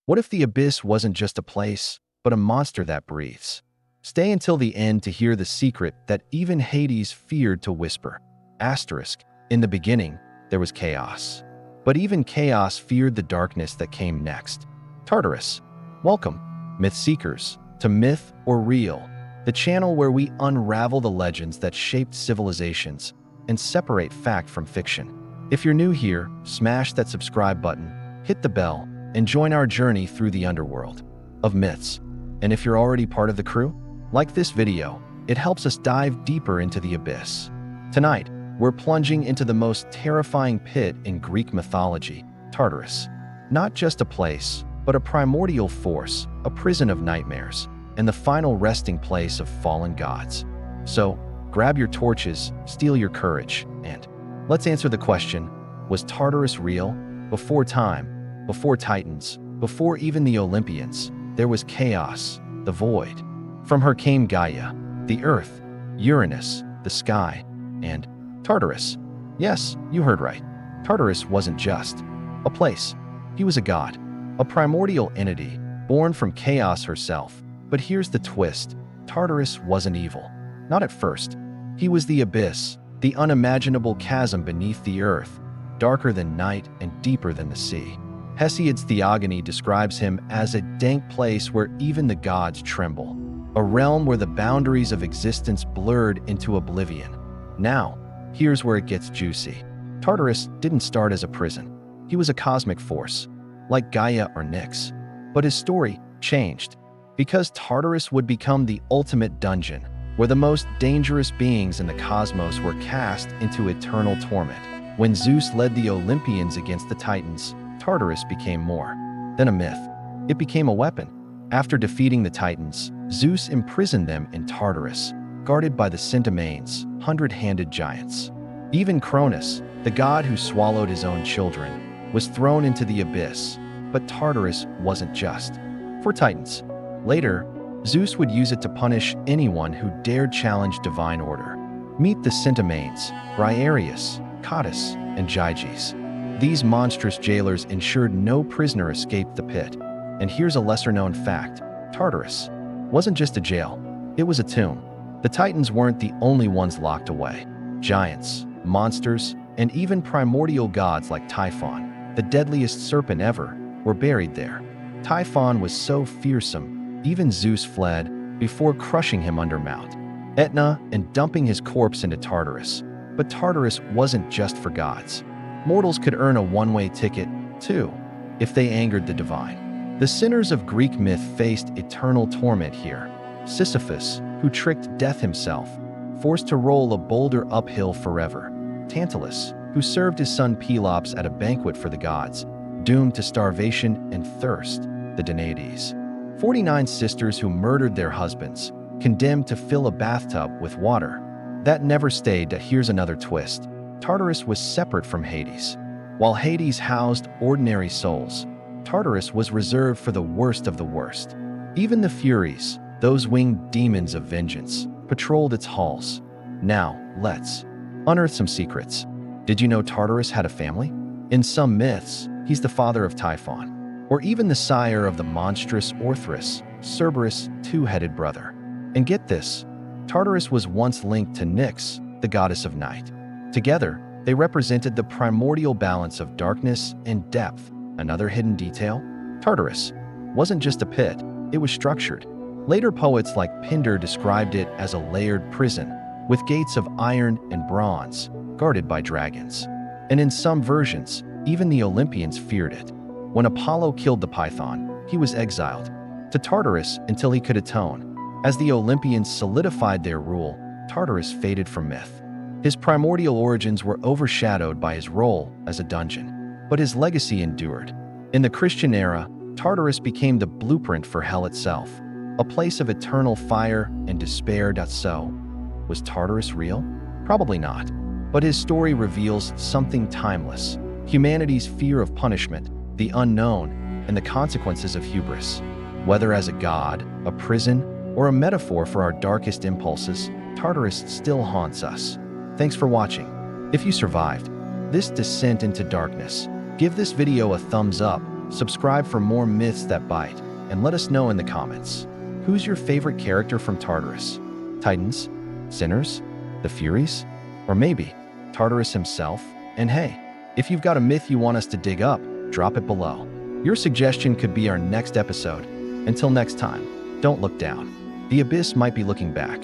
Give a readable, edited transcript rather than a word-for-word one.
What if the abyss wasn't just a place, but a monster that breathes? Stay until the end to hear the secret that even Hades feared to whisper. Asterisk. In the beginning, there was chaos. But even chaos feared the darkness that came next. Tartarus. Welcome, myth seekers, to Myth or Real, the channel where we unravel the legends that shaped civilizations and separate fact from fiction. If you're new here, smash that subscribe button, hit the bell, and join our journey through the underworld of myths. And if you're already part of the crew, like this video, it helps us dive deeper into the abyss. Tonight, we're plunging into the most terrifying pit in Greek mythology, Tartarus. Not just a place, but a primordial force, a prison of nightmares, and the final resting place of fallen gods. So, grab your torches, steel your courage, and let's answer the question, was Tartarus real? Before time, before Titans, before even the Olympians, there was chaos, the void. From her came Gaia, the earth, Uranus, the sky, and Tartarus. Yes, you heard right. Tartarus wasn't just a place. He was a god, a primordial entity, born from chaos herself. But here's the twist. Tartarus wasn't evil. Not at first. He was the abyss, the unimaginable chasm beneath the earth, darker than night and deeper than the sea. Hesiod's Theogony describes him as a dank place where even the gods tremble, a realm where the boundaries of existence blurred into oblivion. Now, here's where it gets juicy. Tartarus didn't start as a prison. He was a cosmic force, like Gaia or Nyx. But his story changed, because Tartarus would become the ultimate dungeon, where the most dangerous beings in the cosmos were cast into eternal torment. When Zeus led the Olympians against the Titans, Tartarus became more than a myth. It became a weapon. After defeating the Titans, Zeus imprisoned them in Tartarus, guarded by the Centaurs, hundred-handed giants. Even Cronus, the god who swallowed his own children, was thrown into the abyss. But Tartarus wasn't just for Titans. Later, Zeus would use it to punish anyone who dared challenge divine order. Meet the Centaurs, Briareus, Cottus, and Gyges. These monstrous jailers ensured no prisoner escaped the pit. And here's a lesser-known fact. Tartarus wasn't just a jail, it was a tomb. The Titans weren't the only ones locked away. Giants, monsters, and even primordial gods like Typhon, the deadliest serpent ever, were buried there. Typhon was so fearsome, even Zeus fled before crushing him under Mount Etna and dumping his corpse into Tartarus. But Tartarus wasn't just for gods. Mortals could earn a one-way ticket, too, if they angered the divine. The sinners of Greek myth faced eternal torment here. Sisyphus, who tricked death himself, forced to roll a boulder uphill forever. Tantalus, who served his son Pelops at a banquet for the gods, doomed to starvation and thirst, the Danaides. 49 sisters who murdered their husbands, condemned to fill a bathtub with water. That never stayed. Here's another twist. Tartarus was separate from Hades. While Hades housed ordinary souls, Tartarus was reserved for the worst of the worst. Even the Furies, those winged demons of vengeance, patrolled its halls. Now, let's unearth some secrets. Did you know Tartarus had a family? In some myths, he's the father of Typhon, or even the sire of the monstrous Orthrus, Cerberus' two-headed brother. And get this, Tartarus was once linked to Nyx, the goddess of night. Together, they represented the primordial balance of darkness and depth. Another hidden detail? Tartarus wasn't just a pit, it was structured. Later poets like Pindar described it as a layered prison, with gates of iron and bronze, guarded by dragons. And in some versions, even the Olympians feared it. When Apollo killed the Python, he was exiled to Tartarus until he could atone. As the Olympians solidified their rule, Tartarus faded from myth. His primordial origins were overshadowed by his role as a dungeon, but his legacy endured. In the Christian era, Tartarus became the blueprint for hell itself, a place of eternal fire and despair. So, was Tartarus real? Probably not. But his story reveals something timeless: humanity's fear of punishment, the unknown, and the consequences of hubris. Whether as a god, a prison, or a metaphor for our darkest impulses, Tartarus still haunts us. Thanks for watching. If you survived this descent into darkness, give this video a thumbs up Subscribe for more myths that bite, and let us know in the comments. Who's your favorite character from Tartarus? Titans? Sinners? The Furies? Or maybe Tartarus himself? And hey, if you've got a myth you want us to dig up, drop it below. Your suggestion could be our next episode. Until next time, don't look down. The abyss might be looking back.